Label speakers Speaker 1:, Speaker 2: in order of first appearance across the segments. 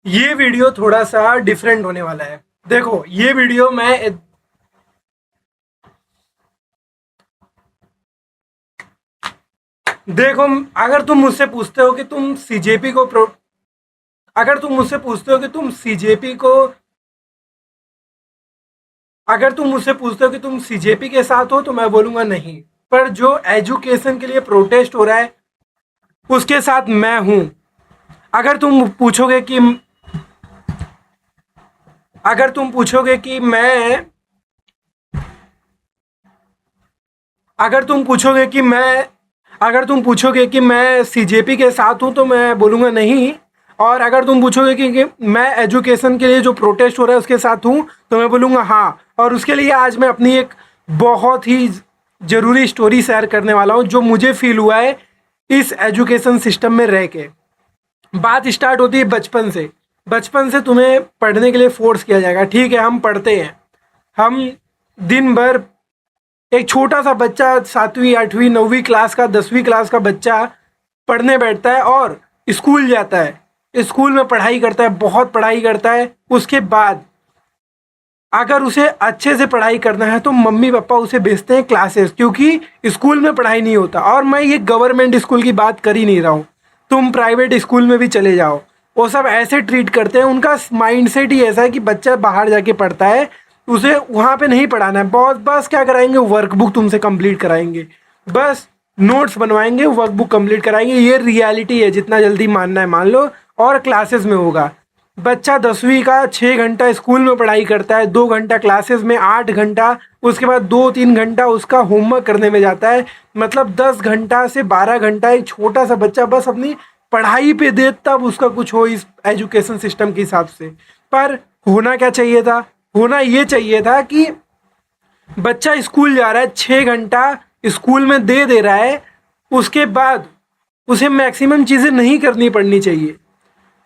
Speaker 1: ये वीडियो थोड़ा सा डिफरेंट होने वाला है। देखो, ये वीडियो मैं देखो, अगर तुम मुझसे पूछते हो कि तुम सीजेपी को अगर तुम मुझसे पूछते हो कि तुम सीजेपी को अगर तुम मुझसे पूछते हो कि तुम सीजेपी के साथ हो तो मैं बोलूंगा नहीं। पर जो एजुकेशन के लिए प्रोटेस्ट हो रहा है उसके साथ मैं हूं। अगर तुम पूछोगे कि अगर तुम पूछोगे कि मैं अगर तुम पूछोगे कि मैं अगर तुम पूछोगे कि मैं सीजेपी के साथ हूं तो मैं बोलूंगा नहीं। और अगर तुम पूछोगे कि मैं एजुकेशन के लिए जो प्रोटेस्ट हो रहा है उसके साथ हूं तो मैं बोलूंगा हाँ। और उसके लिए आज मैं अपनी एक बहुत ही ज़रूरी स्टोरी शेयर करने वाला हूं जो मुझे फील हुआ है इस एजुकेशन सिस्टम में रह के। बात स्टार्ट होती है बचपन से। बचपन से तुम्हें पढ़ने के लिए फोर्स किया जाएगा। ठीक है, हम पढ़ते हैं। हम दिन भर, एक छोटा सा बच्चा 7वीं 8वीं 9वीं क्लास का 10वीं क्लास का बच्चा पढ़ने बैठता है और स्कूल जाता है। स्कूल में पढ़ाई करता है, बहुत पढ़ाई करता है। उसके बाद अगर उसे अच्छे से पढ़ाई करना है तो मम्मी पापा उसे भेजते हैं क्लासेस, क्योंकि स्कूल में पढ़ाई नहीं होता। और मैं ये गवर्नमेंट स्कूल की बात कर ही नहीं रहा हूँ, तुम प्राइवेट स्कूल में भी चले जाओ, वो सब ऐसे ट्रीट करते हैं। उनका माइंडसेट ही ऐसा है कि बच्चा बाहर जाके पढ़ता है, उसे वहाँ पे नहीं पढ़ाना है। बहुत बस क्या कराएंगे, वर्कबुक तुमसे कंप्लीट कराएंगे, बस नोट्स बनवाएंगे, वर्कबुक कंप्लीट कराएंगे। ये रियलिटी है, जितना जल्दी मानना है मान लो। और क्लासेस में होगा, बच्चा 10वीं का 6 घंटा स्कूल में पढ़ाई करता है, 2 घंटा क्लासेस में, 8 घंटा, उसके बाद 2-3 घंटा उसका होमवर्क करने में जाता है। मतलब 10 घंटा से 12 घंटा एक छोटा सा बच्चा बस अपनी पढ़ाई पे दे, तब उसका कुछ हो इस एजुकेशन सिस्टम के हिसाब से। पर होना क्या चाहिए था? होना ये चाहिए था कि बच्चा स्कूल जा रहा है, 6 घंटा स्कूल में दे रहा है, उसके बाद उसे मैक्सिमम चीज़ें नहीं करनी पड़नी चाहिए।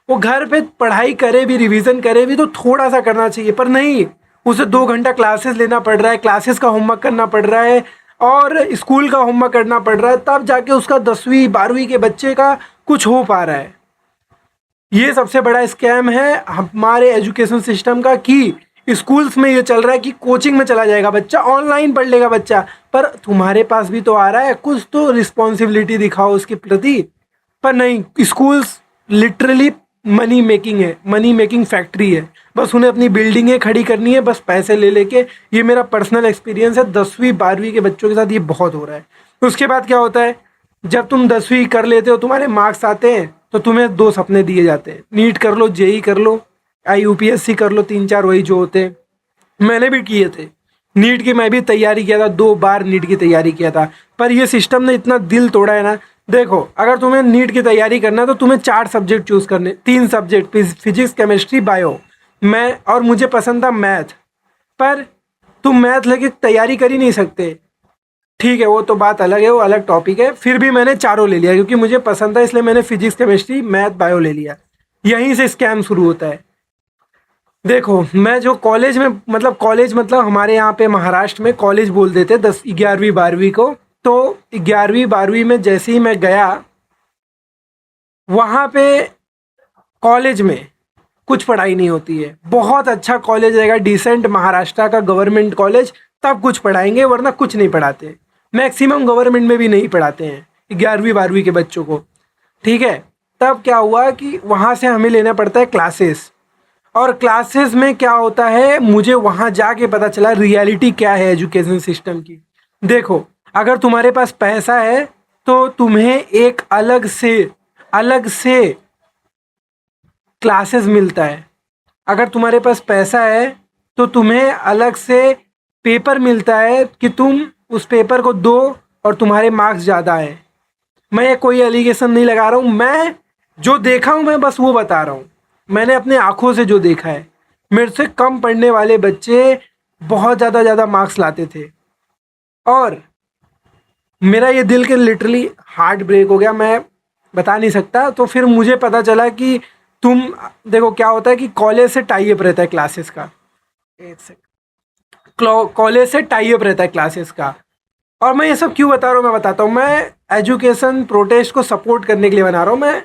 Speaker 1: वो घर पे पढ़ाई करे भी, रिवीजन करे भी तो थोड़ा सा करना चाहिए। पर नहीं, उसे 2 घंटा क्लासेस लेना पड़ रहा है, क्लासेस का होमवर्क करना पड़ रहा है और स्कूल का होमवर्क करना पड़ रहा है, तब जाके उसका 10वीं 12वीं के बच्चे का कुछ हो पा रहा है। ये सबसे बड़ा स्कैम है हमारे एजुकेशन सिस्टम का कि स्कूल्स में ये चल रहा है कि कोचिंग में चला जाएगा बच्चा, ऑनलाइन पढ़ लेगा बच्चा। पर तुम्हारे पास भी तो आ रहा है, कुछ तो रिस्पॉन्सिबिलिटी दिखाओ उसके प्रति। पर नहीं, स्कूल्स लिटरली मनी मेकिंग है, मनी मेकिंग फैक्ट्री है। बस उन्हें अपनी बिल्डिंगें खड़ी करनी है, बस पैसे ले लेके। ये मेरा पर्सनल एक्सपीरियंस है, 10वीं 12वीं के बच्चों के साथ ये बहुत हो रहा है। उसके बाद क्या होता है, जब तुम 10वीं कर लेते हो, तुम्हारे मार्क्स आते हैं, तो तुम्हें दो सपने दिए जाते हैं, नीट कर लो, जेई कर लो, यूपीएससी कर लो, 3-4 वही जो होते हैं। मैंने भी किए थे नीट की, मैं भी तैयारी किया था, 2 बार नीट की तैयारी किया था। पर ये सिस्टम ने इतना दिल तोड़ा है ना। देखो, अगर तुम्हें नीट की तैयारी करना है तो तुम्हें 4 सब्जेक्ट चूज करने, 3 सब्जेक्ट, फिजिक्स केमिस्ट्री बायो। मैं और मुझे पसंद था मैथ। पर तुम मैथ लेके तैयारी कर ही नहीं सकते। ठीक है, वो तो बात अलग है, वो अलग टॉपिक है। फिर भी मैंने चारों ले लिया क्योंकि मुझे पसंद था, इसलिए मैंने फिजिक्स केमिस्ट्री मैथ बायो ले लिया। यहीं से स्कैम शुरू होता है। देखो, मैं जो कॉलेज में, मतलब कॉलेज मतलब हमारे यहाँ पे महाराष्ट्र में कॉलेज बोल देते 10 11वीं 12वीं को। तो 11वीं 12वीं में जैसे ही मैं गया वहाँ पे कॉलेज में कुछ पढ़ाई नहीं होती है। बहुत अच्छा कॉलेज रहेगा, डिसेंट महाराष्ट्र का गवर्नमेंट कॉलेज, तब कुछ पढ़ाएंगे, वरना कुछ नहीं पढ़ाते। मैक्सिमम गवर्नमेंट में भी नहीं पढ़ाते हैं 11वीं 12वीं के बच्चों को। ठीक है, तब क्या हुआ कि वहाँ से हमें लेना पड़ता है क्लासेस। और क्लासेस में क्या होता है, मुझे वहाँ जाके पता चला रियलिटी क्या है एजुकेशन सिस्टम की। देखो, अगर तुम्हारे पास पैसा है तो तुम्हें एक अलग से क्लासेस मिलता है। अगर तुम्हारे पास पैसा है तो तुम्हें अलग से पेपर मिलता है कि तुम उस पेपर को दो और तुम्हारे मार्क्स ज़्यादा है। मैं ये कोई एलिगेशन नहीं लगा रहा हूँ, मैं जो देखा हूँ मैं बस वो बता रहा हूँ। मैंने अपने आँखों से जो देखा है, मेरे से कम पढ़ने वाले बच्चे बहुत ज़्यादा मार्क्स लाते थे। और मेरा ये दिल के लिटरली हार्ट ब्रेक हो गया, मैं बता नहीं सकता। तो फिर मुझे पता चला कि तुम देखो क्या होता है कि कॉलेज से टाई अप रहता है क्लासेस का। एक सेकंड, कॉलेज से टाई अप रहता है क्लासेस का। और मैं ये सब क्यों बता रहा हूँ, मैं बताता हूँ। मैं एजुकेशन प्रोटेस्ट को सपोर्ट करने के लिए बना रहा हूँ। मैं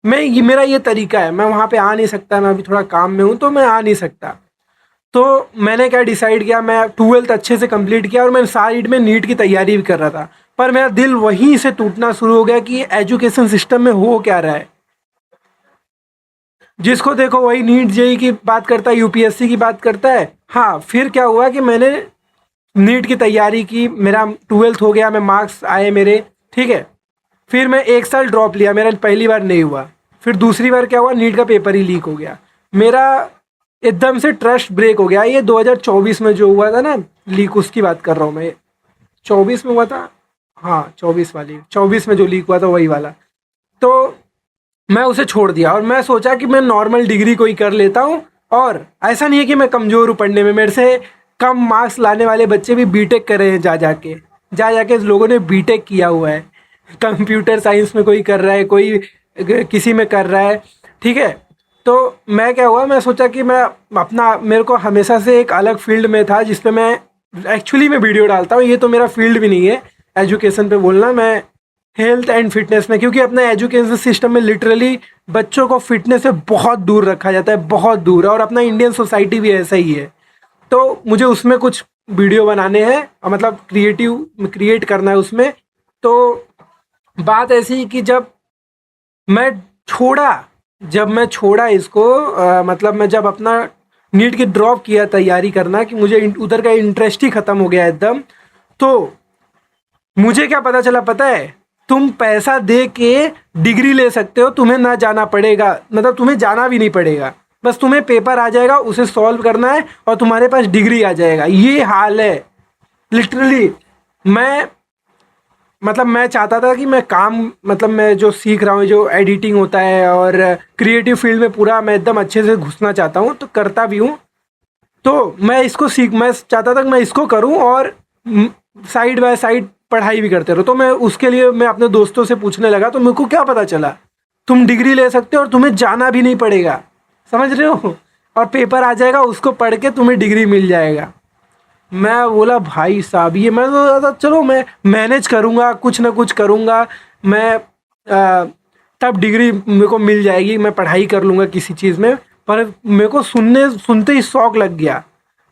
Speaker 1: ये मेरा ये तरीका है, मैं वहाँ पे आ नहीं सकता, मैं अभी थोड़ा काम में हूँ तो मैं आ नहीं सकता। तो मैंने क्या डिसाइड किया, मैं 12th अच्छे से कंप्लीट किया और मैं साइड में नीट की तैयारी भी कर रहा था। पर मेरा दिल वहीं से टूटना शुरू हो गया कि एजुकेशन सिस्टम में हो क्या रहा है। जिसको देखो वही नीट जेई की बात करता है, यूपीएससी की बात करता है। हाँ, फिर क्या हुआ कि मैंने नीट की तैयारी की, मेरा 12th हो गया, मैं मार्क्स आए मेरे, ठीक है। फिर मैं 1 साल ड्रॉप लिया, मेरा पहली बार नहीं हुआ। फिर दूसरी बार क्या हुआ, नीट का पेपर ही लीक हो गया। मेरा एकदम से ट्रस्ट ब्रेक हो गया। ये 2024 में जो हुआ था ना लीक, उसकी बात कर रहा हूँ मैं। 24 में हुआ था, हाँ 24 में जो लीक हुआ था वही वाला। तो मैं उसे छोड़ दिया और मैं सोचा कि मैं नॉर्मल डिग्री कोई कर लेता हूँ। और ऐसा नहीं है कि मैं कमज़ोर हूँ पढ़ने में, मेरे से कम मार्क्स लाने वाले बच्चे भी बीटेक कर रहे हैं, जा जाके लोगों ने बीटेक किया हुआ है। कंप्यूटर साइंस में कोई कर रहा है, कोई किसी में कर रहा है, ठीक है। तो मैं क्या हुआ, मैं सोचा कि मैं अपना, मेरे को हमेशा से एक अलग फील्ड में था जिस पे मैं एक्चुअली मैं वीडियो डालता हूँ। ये तो मेरा फील्ड भी नहीं है एजुकेशन पे बोलना, मैं हेल्थ एंड फिटनेस में, क्योंकि अपने एजुकेशन सिस्टम में लिटरली बच्चों को फिटनेस से बहुत दूर रखा जाता है, बहुत दूर है। और अपना इंडियन सोसाइटी भी ऐसा ही है। तो मुझे उसमें कुछ वीडियो बनाने हैं, मतलब क्रिएट करना है उसमें। तो बात ऐसी कि मैं छोड़ा जब मैं छोड़ा इसको, मतलब मैं जब अपना नीट की ड्रॉप किया तैयारी करना, कि मुझे उधर का इंटरेस्ट ही ख़त्म हो गया एकदम। तो मुझे क्या पता चला पता है, तुम पैसा दे के डिग्री ले सकते हो, तुम्हें ना जाना पड़ेगा, मतलब तुम्हें जाना भी नहीं पड़ेगा। बस तुम्हें पेपर आ जाएगा, उसे सॉल्व करना है और तुम्हारे पास डिग्री आ जाएगा। ये हाल है लिटरली। मैं चाहता था कि मैं काम, मतलब मैं जो सीख रहा हूँ, जो एडिटिंग होता है और क्रिएटिव फील्ड में पूरा मैं एकदम अच्छे से घुसना चाहता हूँ, तो करता भी हूँ। तो मैं चाहता था कि मैं इसको करूँ और साइड बाय साइड पढ़ाई भी करते रहो। तो मैं उसके लिए मैं अपने दोस्तों से पूछने लगा, तो मेरे को क्या पता चला, तुम डिग्री ले सकते हो और तुम्हें जाना भी नहीं पड़ेगा, समझ रहे हो, और पेपर आ जाएगा, उसको पढ़ के तुम्हें डिग्री मिल जाएगा। मैं बोला भाई साहब, ये मैं तो चलो मैं मैनेज करूँगा, कुछ ना कुछ करूँगा मैं, तब डिग्री मेरे को मिल जाएगी, मैं पढ़ाई कर लूँगा किसी चीज़ में। पर मेरे को सुनते ही शौक लग गया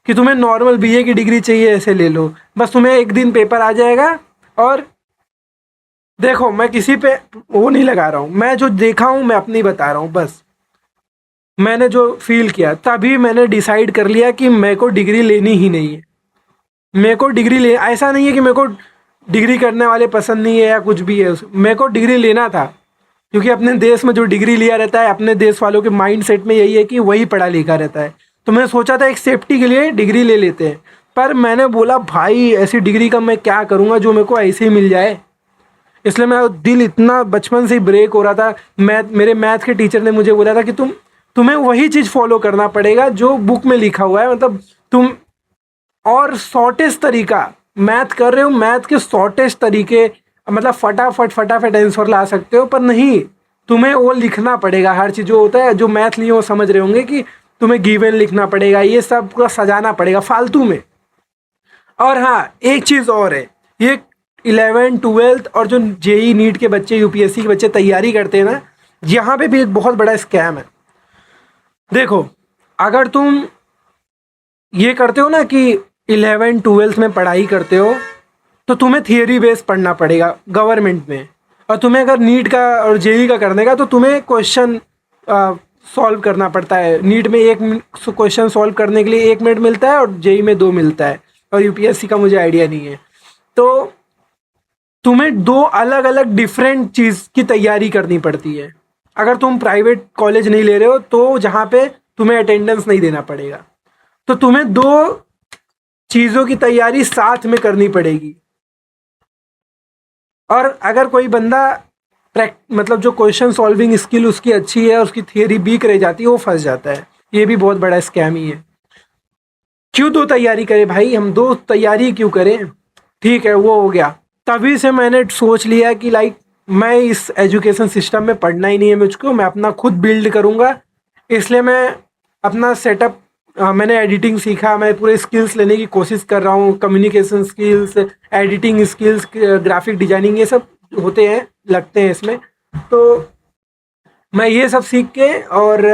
Speaker 1: कि तुम्हें नॉर्मल बीए की डिग्री चाहिए, ऐसे ले लो, बस तुम्हें एक दिन पेपर आ जाएगा। और देखो, मैं किसी पे वो नहीं लगा रहा हूँ, मैं जो देखा हूँ मैं अपनी बता रहा हूँ बस। मैंने जो फील किया, तभी मैंने डिसाइड कर लिया कि मेरे को डिग्री लेनी ही नहीं है। मेरे को डिग्री ले, ऐसा नहीं है कि मेरे को डिग्री करने वाले पसंद नहीं है या कुछ भी है, मेरे को डिग्री लेना था। क्योंकि अपने देश में जो डिग्री लिया रहता है, अपने देश वालों के माइंड सेट में यही है कि वही पढ़ा लिखा रहता है। तो मैंने सोचा था एक सेफ्टी के लिए डिग्री ले लेते हैं। पर मैंने बोला भाई, ऐसी डिग्री का मैं क्या करूँगा जो मेरे को ऐसे ही मिल जाए। इसलिए मेरा दिल इतना बचपन से ही ब्रेक हो रहा था। मेरे मैथ के टीचर ने मुझे बोला था कि तुम्हें वही चीज़ फॉलो करना पड़ेगा जो बुक में लिखा हुआ है, मतलब तुम और शॉर्टेस्ट तरीका मैथ कर रहे हो, मैथ के शॉर्टेस्ट तरीके, मतलब फटाफट आंसर ला सकते हो। पर नहीं, तुम्हें वो लिखना पड़ेगा हर चीज़ जो होता है। जो मैथ लिए वो समझ रहे होंगे कि तुम्हें गिवन लिखना पड़ेगा, ये सब पूरा सजाना पड़ेगा फालतू में। और हाँ, एक चीज़ और है, ये 11th 12th और जो जेई नीट के बच्चे, यूपीएससी के बच्चे तैयारी करते हैं ना, यहाँ पे भी एक बहुत बड़ा स्कैम है। देखो, अगर तुम ये करते हो ना कि 11th 12th में पढ़ाई करते हो, तो तुम्हें थियरी बेस पढ़ना पड़ेगा गवर्नमेंट में। और तुम्हें अगर नीट का और जेई का करने का, तो तुम्हें क्वेश्चन सॉल्व करना पड़ता है। नीट में एक क्वेश्चन सॉल्व करने के लिए 1 मिनट मिलता है और जेई में 2 मिलता है, और यूपीएससी का मुझे आइडिया नहीं है। तो तुम्हें 2 अलग अलग डिफरेंट चीज़ की तैयारी करनी पड़ती है। अगर तुम प्राइवेट कॉलेज नहीं ले रहे हो, तो जहाँ पे तुम्हें अटेंडेंस नहीं देना पड़ेगा, तो तुम्हें 2 चीज़ों की तैयारी साथ में करनी पड़ेगी। और अगर कोई बंदा मतलब जो क्वेश्चन सॉल्विंग स्किल उसकी अच्छी है, उसकी थियरी वीक रह जाती है, वो फंस जाता है। ये भी बहुत बड़ा स्कैम ही है। क्यों 2 तैयारी करें भाई, हम 2 तैयारी क्यों करें। ठीक है, वो हो गया। तभी से मैंने सोच लिया कि लाइक मैं इस एजुकेशन सिस्टम में पढ़ना ही नहीं है मुझको, मैं अपना खुद बिल्ड करूँगा। इसलिए मैं अपना सेटअप, मैंने एडिटिंग सीखा, मैं पूरे स्किल्स लेने की कोशिश कर रहा हूँ। Communication skills, editing skills, graphic designing, ये सब होते हैं, लगते हैं इसमें। तो मैं ये सब सीख के और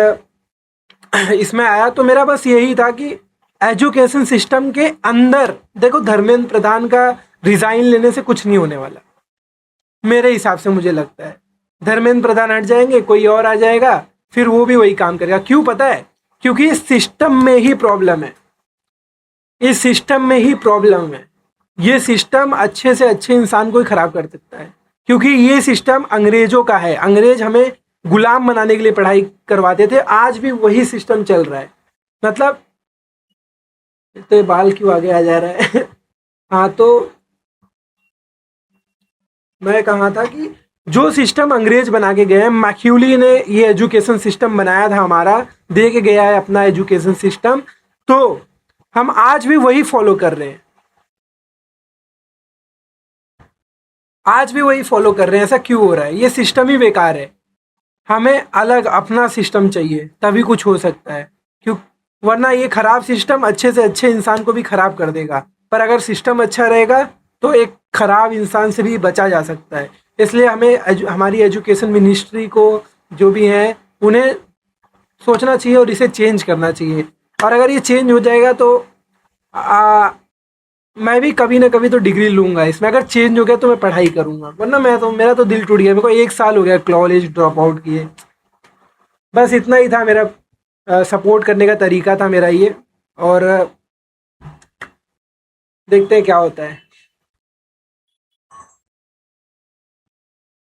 Speaker 1: इसमें आया। तो मेरा बस यही था कि एजुकेशन सिस्टम के अंदर देखो, धर्मेंद्र प्रधान का रिजाइन लेने से कुछ नहीं होने वाला मेरे हिसाब से। मुझे लगता है धर्मेंद्र प्रधान हट जाएंगे, कोई और आ जाएगा, फिर वो भी वही काम करेगा। क्यों पता है? क्योंकि इस सिस्टम में ही प्रॉब्लम है, इस सिस्टम में ही प्रॉब्लम है। ये सिस्टम अच्छे से अच्छे इंसान को ही खराब कर सकता है, क्योंकि ये सिस्टम अंग्रेजों का है। अंग्रेज हमें गुलाम बनाने के लिए पढ़ाई करवाते थे, आज भी वही सिस्टम चल रहा है। मतलब तो ये बाल क्यों आगे आ जा रहा है? हाँ, तो मैं कहा था कि जो सिस्टम अंग्रेज बना के गए हैं, मैक्यूली ने ये एजुकेशन सिस्टम बनाया था हमारा, दे के गया है अपना एजुकेशन सिस्टम, तो हम आज भी वही फॉलो कर रहे हैं, आज भी वही फॉलो कर रहे हैं। ऐसा क्यों हो रहा है? ये सिस्टम ही बेकार है। हमें अलग अपना सिस्टम चाहिए, तभी कुछ हो सकता है। क्यों? वरना ये खराब सिस्टम अच्छे से अच्छे इंसान को भी खराब कर देगा। पर अगर सिस्टम अच्छा रहेगा तो एक खराब इंसान से भी बचा जा सकता है। इसलिए हमें हमारी एजुकेशन मिनिस्ट्री को, जो भी है, उन्हें सोचना चाहिए और इसे चेंज करना चाहिए। और अगर ये चेंज हो जाएगा तो मैं भी कभी ना कभी तो डिग्री लूंगा इसमें। अगर चेंज हो गया तो मैं पढ़ाई करूंगा, वरना मैं तो, मेरा तो दिल टूट गया। मेरे को 1 साल हो गया कॉलेज ड्रॉप आउट किए। बस इतना ही था मेरा सपोर्ट करने का तरीका था मेरा ये। और देखते हैं क्या होता है।